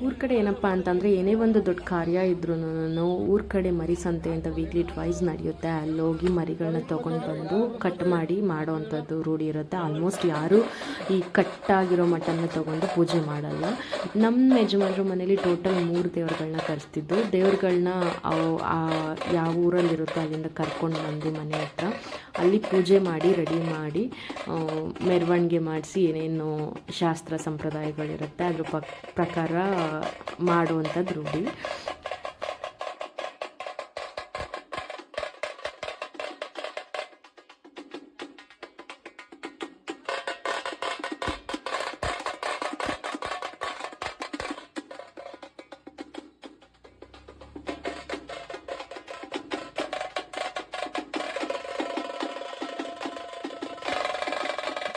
ಊರ ಕಡೆ ಏನಪ್ಪ ಅಂತಂದರೆ ಏನೇ ಒಂದು ದೊಡ್ಡ ಕಾರ್ಯ ಇದ್ರೂ ಊರ ಕಡೆ ಮರಿ ಸಂತೆ ಅಂತ ವೀಕ್ಲಿ ಟ್ವೈಸ್ ನಡೆಯುತ್ತೆ. ಅಲ್ಲೋಗಿ ಮರಿಗಳನ್ನ ತೊಗೊಂಡು ಬಂದು ಕಟ್ ಮಾಡಿ ಮಾಡೋ ಅಂಥದ್ದು ರೂಢಿ ಇರುತ್ತೆ. ಆಲ್ಮೋಸ್ಟ್ ಯಾರೂ ಈ ಕಟ್ಟಾಗಿರೋ ಮಟನ್ನ ತೊಗೊಂಡು ಪೂಜೆ ಮಾಡಲ್ಲ. ನಮ್ಮ ಯಜಮಾನ್ರ ಮನೇಲಿ ಟೋಟಲ್ 3 ದೇವ್ರುಗಳನ್ನ ಕರೆಸ್ತಿದ್ದು. ದೇವ್ರುಗಳನ್ನ ಯಾವ ಊರಲ್ಲಿರುತ್ತೋ ಅಲ್ಲಿಂದ ಕರ್ಕೊಂಡು ಬಂದು ಮನೆ ಹತ್ರ ಅಲ್ಲಿ ಪೂಜೆ ಮಾಡಿ ರೆಡಿ ಮಾಡಿ ಮೆರವಣಿಗೆ ಮಾಡಿಸಿ ಏನೇನು ಶಾಸ್ತ್ರ ಸಂಪ್ರದಾಯಗಳಿರುತ್ತೆ ಅದ್ರ ಪ್ರಕಾರ ಮಾಡುವಂಥದ್ದು ರೂಢಿ.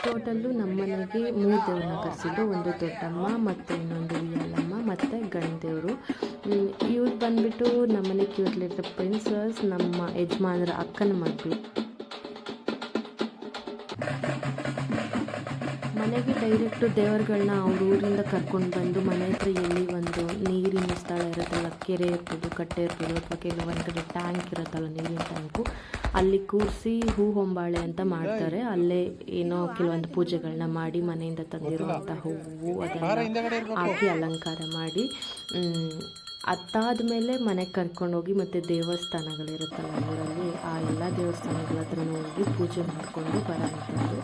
ಟೋಟಲ್ಲು ನಮ್ಮ ಮನೆಗೆ 3 ದೇವ್ರನ್ನ ಕರೆಸಿದ್ದು. ಒಂದು ದೊಡ್ಡಮ್ಮ ಮತ್ತು ಇನ್ನೊಂದು ಉಯ್ಯಾಲಮ್ಮ ಮತ್ತು ಗಂಡು ದೇವರು. ಇವ್ರು ಬಂದುಬಿಟ್ಟು ನಮ್ಮನೆ ಕ್ಯೂಟ್ ಲಿಟಲ್ ಪ್ರಿನ್ಸಸ್, ನಮ್ಮ ಯಜಮಾನರ ಅಕ್ಕನ ಮಗಳು. ಮನೆಗೆ ಡೈರೆಕ್ಟು ದೇವರುಗಳನ್ನ ಅವ್ರ ಊರಿಂದ ಕರ್ಕೊಂಡು ಬಂದು ಮನೆ ಹತ್ರ ಎಲ್ಲಿ ಒಂದು ನೀರಿನ ಸ್ಥಳ ಇರುತ್ತಲ್ಲ, ಕೆರೆ ಇರ್ಬೋದು, ಕಟ್ಟೆ ಇರ್ಬೋದು, ಅಥವಾ ಕೆಲವೊಂದು ಕಡೆ ಟ್ಯಾಂಕ್ ಇರುತ್ತಲ್ಲ, ನೀರಿನ ಟ್ಯಾಂಕು, ಅಲ್ಲಿ ಕೂರಿಸಿ ಹೂ ಹೊಂಬಾಳೆ ಅಂತ ಮಾಡ್ತಾರೆ. ಅಲ್ಲೇ ಏನೋ ಕೆಲವೊಂದು ಪೂಜೆಗಳನ್ನ ಮಾಡಿ ಮನೆಯಿಂದ ತಂದಿರುವಂಥ ಹೂವು ಅದನ್ನು ಹಾಕಿ ಅಲಂಕಾರ ಮಾಡಿ ಅದಾದ ಮೇಲೆ ಮನೆಗೆ ಕರ್ಕೊಂಡೋಗಿ ಮತ್ತು ದೇವಸ್ಥಾನಗಳಿರುತ್ತಲ್ಲ ಊರಲ್ಲಿ, ಆ ಎಲ್ಲ ದೇವಸ್ಥಾನಗಳ ಹತ್ರ ಹೋಗಿ ಪೂಜೆ ಮಾಡಿಕೊಂಡು ಬರೋಂಥದ್ದು.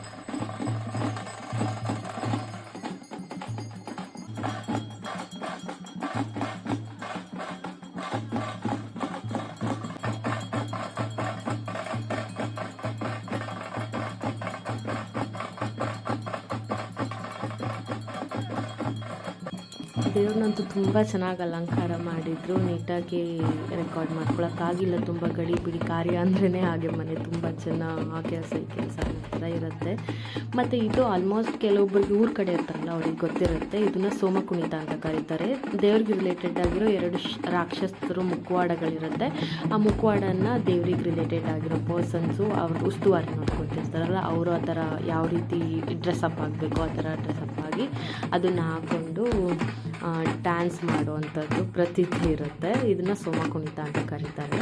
ದೇವ್ರನ್ನಂತೂ ತುಂಬ ಚೆನ್ನಾಗಿ ಅಲಂಕಾರ ಮಾಡಿದರು. ನೀಟಾಗಿ ರೆಕಾರ್ಡ್ ಮಾಡ್ಕೊಳಕ್ಕಾಗಿಲ್ಲ, ತುಂಬ ಗಡಿ ಬಿಡಿ ಕಾರ್ಯ ಅಂದ್ರೇ ಹಾಗೆ ಮನೆ ತುಂಬ ಜನ ಆ ಕೆಲಸ ಈ ಕೆಲಸ ಥರ ಇರುತ್ತೆ. ಮತ್ತು ಇದು ಆಲ್ಮೋಸ್ಟ್ ಕೆಲವೊಬ್ಬರಿಗೆ ಊರ ಕಡೆ ಇರ್ತಾರಲ್ಲ ಅವ್ರಿಗೆ ಗೊತ್ತಿರುತ್ತೆ. ಇದನ್ನು ಸೋಮ ಕುಣಿತ ಅಂತ ಕರೀತಾರೆ. ದೇವ್ರಿಗೆ ರಿಲೇಟೆಡ್ ಆಗಿರೋ 2 ರಾಕ್ಷಸರು ಮುಖವಾಡಗಳಿರುತ್ತೆ. ಆ ಮುಖವಾಡನ್ನು ದೇವ್ರಿಗೆ ರಿಲೇಟೆಡ್ ಆಗಿರೋ ಪರ್ಸನ್ಸು ಅವ್ರ ಉಸ್ತುವಾರಿ ನೋಡ್ಕೊತಿರ್ತಾರಲ್ಲ, ಅವರು ಆ ಥರ ಯಾವ ರೀತಿ ಡ್ರೆಸ್ಅಪ್ ಆಗಬೇಕು ಆ ಥರ ಡ್ರೆಸ್ಅಪ್ ಆಗಿ ಅದನ್ನು ಹಾಕ್ಕೊಂಡು ಡ್ಯಾನ್ಸ್ ಮಾಡುವಂಥದ್ದು ಪ್ರತೀತಿ ಇರುತ್ತೆ. ಇದನ್ನು ಸೋಮ ಕುಣಿತ ಅಂತ ಕರೀತಾರೆ.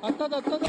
ಹತ್ತದ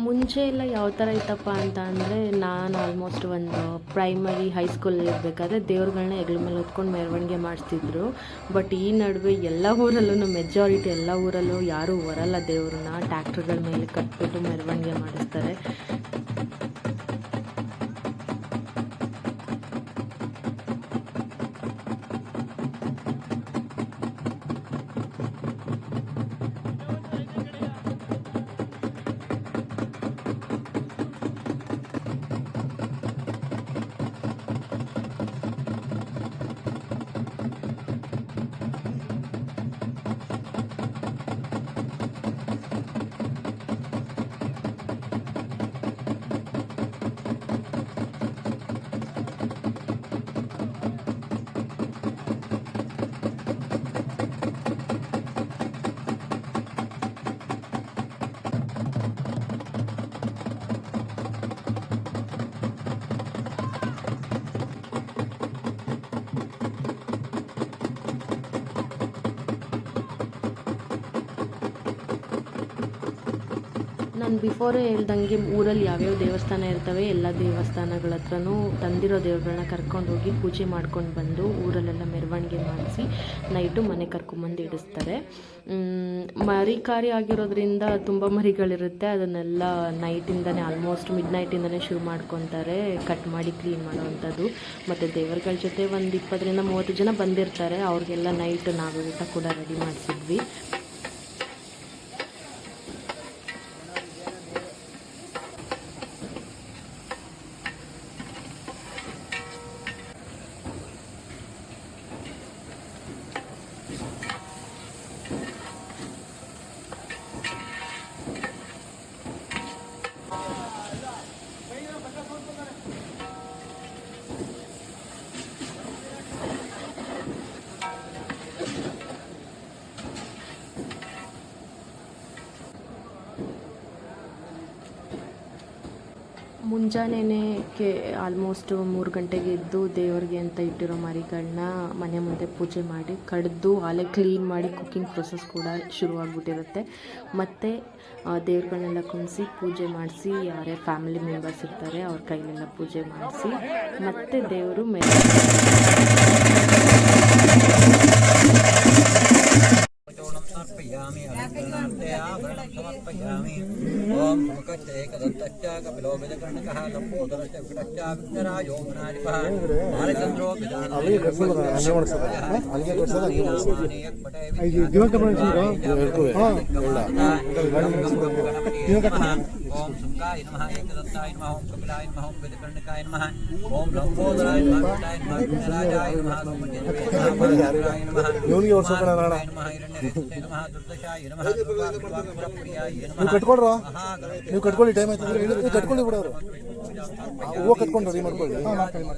ಮುಂಚೆ ಎಲ್ಲ ಯಾವ ಥರ ಇತ್ತಪ್ಪ ಅಂತ ಅಂದರೆ, ನಾನು ಆಲ್ಮೋಸ್ಟ್ ಒಂದು ಪ್ರೈಮರಿ ಹೈಸ್ಕೂಲಲ್ಲಿ ಇರಬೇಕಾದ್ರೆ ದೇವ್ರುಗಳನ್ನ ಹೆಗ್ಲ ಮೇಲೆ ಹೊತ್ಕೊಂಡು ಮೆರವಣಿಗೆ ಮಾಡಿಸ್ತಿದ್ರು. ಬಟ್ ಈ ನಡುವೆ ಎಲ್ಲ ಊರಲ್ಲೂ ಮೆಜಾರಿಟಿ ಎಲ್ಲ ಊರಲ್ಲೂ ಯಾರೂ ಬರಲ್ಲ, ದೇವ್ರನ್ನ ಟ್ಯಾಕ್ಟ್ರುಗಳ ಮೇಲೆ ಕಟ್ಬಿಟ್ಟು ಮೆರವಣಿಗೆ ಮಾಡಿಸ್ತಾರೆ. ನಾನು ಬಿಫೋರೇ ಹೇಳ್ದಂಗೆ ಊರಲ್ಲಿ ಯಾವ್ಯಾವ ದೇವಸ್ಥಾನ ಇರ್ತವೆ ಎಲ್ಲ ದೇವಸ್ಥಾನಗಳ ಹತ್ರನೂ ತಂದಿರೋ ದೇವ್ರುಗಳನ್ನ ಕರ್ಕೊಂಡೋಗಿ ಪೂಜೆ ಮಾಡ್ಕೊಂಡು ಬಂದು ಊರಲ್ಲೆಲ್ಲ ಮೆರವಣಿಗೆ ಮಾಡಿಸಿ ನೈಟು ಮನೆ ಕರ್ಕೊಂಬಂದು ಇಡಿಸ್ತಾರೆ. ಮರಿಕಾರಿ ಆಗಿರೋದ್ರಿಂದ ತುಂಬ ಮರಿಗಳಿರುತ್ತೆ, ಅದನ್ನೆಲ್ಲ ನೈಟಿಂದನೇ ಆಲ್ಮೋಸ್ಟ್ ಮಿಡ್ ನೈಟಿಂದನೇ ಶುರು ಮಾಡ್ಕೊತಾರೆ ಕಟ್ ಮಾಡಿ ಕ್ಲೀನ್ ಮಾಡೋವಂಥದ್ದು. ಮತ್ತು ದೇವರುಗಳ ಜೊತೆ ಒಂದು 20ರಿಂದ 30 ಜನ ಬಂದಿರ್ತಾರೆ, ಅವ್ರಿಗೆಲ್ಲ ನೈಟ್ ನಾವು ಊಟ ಕೂಡ ರೆಡಿ ಮಾಡಿಸಿದ್ವಿ. ಮುಂಜಾನೆಗೆ ಆಲ್ಮೋಸ್ಟ್ 3 ಗಂಟೆಗೆ ಎದ್ದು ದೇವ್ರಿಗೆ ಅಂತ ಇಟ್ಟಿರೋ ಮರಿಗಳನ್ನ ಮನೆ ಮುಂದೆ ಪೂಜೆ ಮಾಡಿ ಕಡಿದು ಆಲೆ ಕ್ಲೀನ್ ಮಾಡಿ ಕುಕ್ಕಿಂಗ್ ಪ್ರೊಸೆಸ್ ಕೂಡ ಶುರುವಾಗ್ಬಿಟ್ಟಿರುತ್ತೆ. ಮತ್ತು ದೇವ್ರುಗಳನ್ನೆಲ್ಲ ಕುಣಿಸಿ ಪೂಜೆ ಮಾಡಿಸಿ ಯಾರೇ ಫ್ಯಾಮಿಲಿ ಮೆಂಬರ್ಸ್ ಇರ್ತಾರೆ ಅವ್ರ ಕೈಲೆಲ್ಲ ಪೂಜೆ ಮಾಡಿಸಿ ಮತ್ತು ದೇವರು ಮೇಲೆ ओम मुखच्चैकदन्तश्च कपिलो विजकर्णकः लम्बोदरश्च विकटश्च विघ्नराजो मनाधिपः बालचन्द्रो ओम सुंगाय नमः एकदन्ताय नमः ओम कपिलाय नमः ओम विजकर्णकाय नमः ओम लम्बोदराय नमः विकटाय नमः विघ्नराजाय नमः सुमन्यराय नमः नमः हिरण्यरेतसे नमः दुर्दशाय नमः दुर्गाप्रियाय नमः ನೀವು ಕಟ್ಕೊಳ್ರ ನೀವು ಕಟ್ಕೊಳ್ಳಿ ಟೈಮ್ ಆಯ್ತು ಅಂದ್ರೆ ನೀವು ಕಟ್ಕೊಳ್ಳಿ ಬಿಡೋರು ಹೂವು ಕಟ್ಕೊಂಡು ರೆಡಿ ಮಾಡ್ಕೊಳ್ಳಿ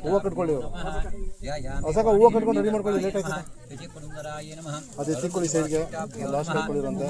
ಹೂವು ಕಟ್ಕೊಳ್ಳಿ ಅವರು ಹೊಸಕ ಹೂವು ಕಟ್ಕೊಂಡು ರೆಡಿ ಮಾಡ್ಕೊಳ್ಳಿ ಲೇಟ್ ಆಯ್ತು ಅದು ಎತ್ತಿಕೊಳ್ಳಿ ಸೈಡ್ಗೆ ಲಾಸ್ಟ್ ಮಾಡ್ಕೊಳ್ಳಿರಂತೆ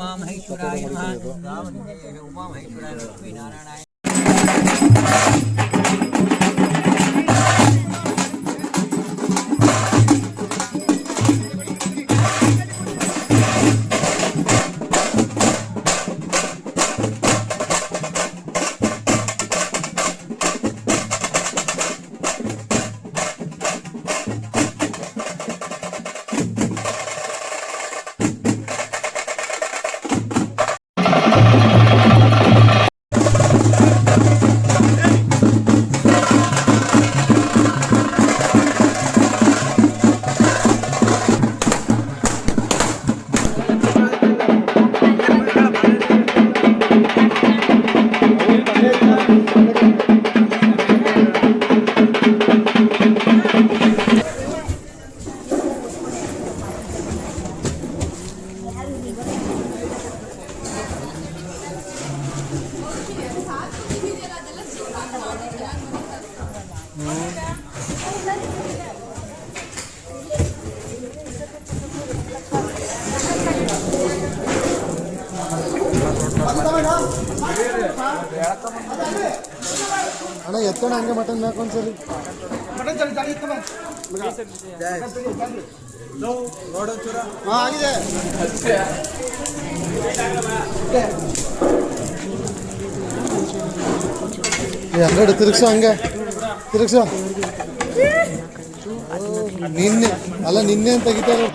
ಅಣ್ಣ ಎತ್ತಣ ಹಂಗೆ ಮಟನ್ ಹಾಕೊಂಡ್ಸರಿ ಆಗಿದೆ ಹಂಗಡೆ ತಿರುಗ್ಸೋ ಹಂಗೆ ತಿರುಗ್ಸೋ ನಿನ್ನೆ ಅಲ್ಲ ನಿನ್ನೆ ಅಂತ ತೆಗಿತಾರೆ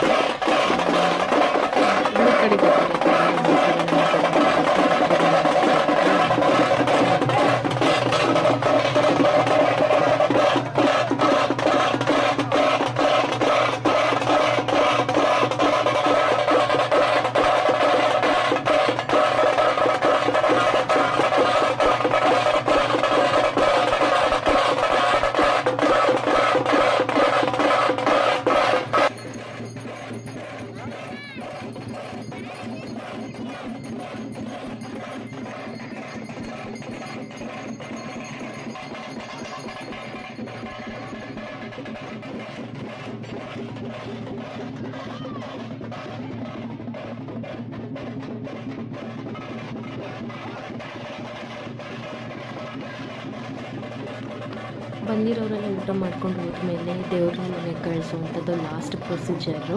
ಬಂದಿರೋರೆಲ್ಲ ಊಟ ಮಾಡ್ಕೊಂಡು ಹೋದ್ಮೇಲೆ ದೇವ್ರನ್ನ ಮನೆಗೆ ಕಳಿಸುವಂಥದ್ದು ಲಾಸ್ಟ್ ಪ್ರೊಸೀಜರು.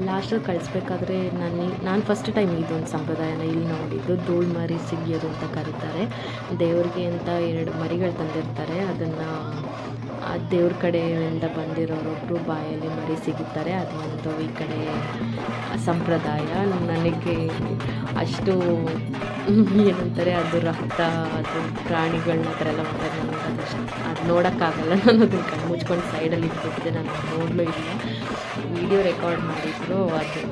ಲಾಸ್ಟಲ್ಲಿ ಕಳಿಸ್ಬೇಕಾದ್ರೆ ನಾನು ಫಸ್ಟ್ ಟೈಮ್ ಇದೊಂದು ಸಂಪ್ರದಾಯನ ಇಲ್ಲಿ ನೋಡಿದ್ದು. ಧೂಳು ಮರಿ ಸಿಗಿಯೋದು ಅಂತ ಕರೀತಾರೆ. ದೇವ್ರಿಗೆ ಅಂತ 2 ಮರಿಗಳು ತಂದಿರ್ತಾರೆ. ಅದನ್ನು ದೇವ್ರ ಕಡೆಯಿಂದ ಬಂದಿರೋರೊಬ್ಬರು ಬಾಯಲ್ಲಿ ಮರಿ ಸಿಗುತ್ತಾರೆ. ಅದೊಂದು ಈ ಕಡೆ ಸಂಪ್ರದಾಯ. ನನಗೆ ಅಷ್ಟು ಏನಂತಾರೆ ಅದು ರಕ್ತ, ಅದು ಪ್ರಾಣಿಗಳನ್ನ ಆ ಥರ ಎಲ್ಲ ಮಾಡ್ತಾರೆ. ಅದು ನೋಡೋಕ್ಕಾಗಲ್ಲ. ನಾನು ಅದನ್ನು ಕಣ್ಣು ಮುಚ್ಕೊಂಡು ಸೈಡಲ್ಲಿ ಇಟ್ಬಿಟ್ಟಿದ್ದೆ. ನಾನು ನೋಡಲೂ ಇಲ್ಲ. ವಿಡಿಯೋ ರೆಕಾರ್ಡ್ ಮಾಡಿದ್ರು ಅದು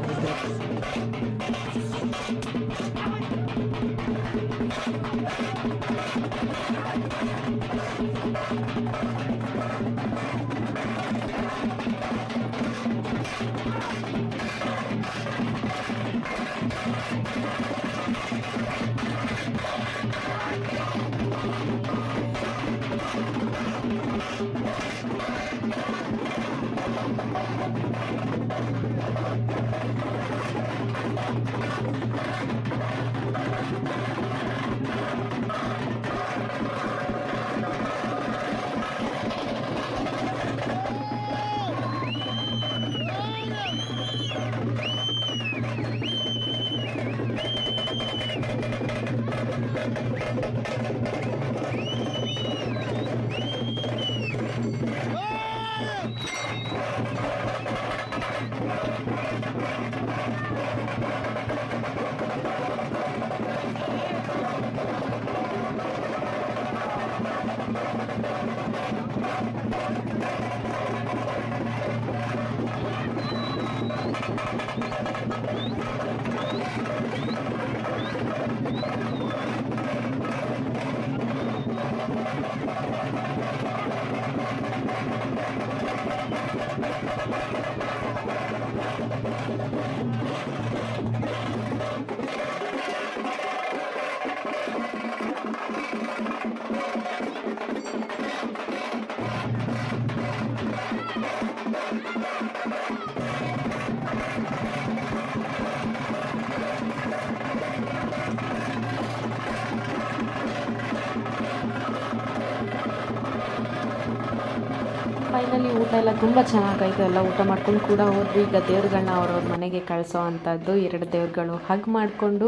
ಫೈನಲಿ ಊಟ ಎಲ್ಲ ತುಂಬ ಚೆನ್ನಾಗಾಯಿತು. ಎಲ್ಲ ಊಟ ಮಾಡ್ಕೊಂಡು ಕೂಡ ಹೋದ್ವಿ. ಈಗ ದೇವ್ರುಗಳನ್ನ ಅವ್ರವ್ರ ಮನೆಗೆ ಕಳಿಸೋ ಅಂಥದ್ದು. 2 ದೇವ್ರುಗಳು ಹಗ್ ಮಾಡಿಕೊಂಡು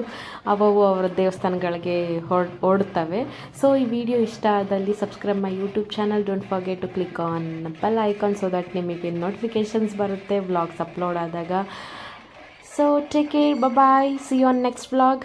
ಅವವು ಅವರ ದೇವಸ್ಥಾನಗಳಿಗೆ ಓಡ್ತವೆ. ಸೊ ಈ ವಿಡಿಯೋ ಇಷ್ಟ ಆದಲ್ಲಿ subscribe my YouTube channel. Don't forget to click on bell icon so that ನಿಮಗೆ ನೋಟಿಫಿಕೇಷನ್ಸ್ ಬರುತ್ತೆ ವ್ಲಾಗ್ಸ್ ಅಪ್ಲೋಡ್ ಆದಾಗ. So take care, bye, see you on next vlog.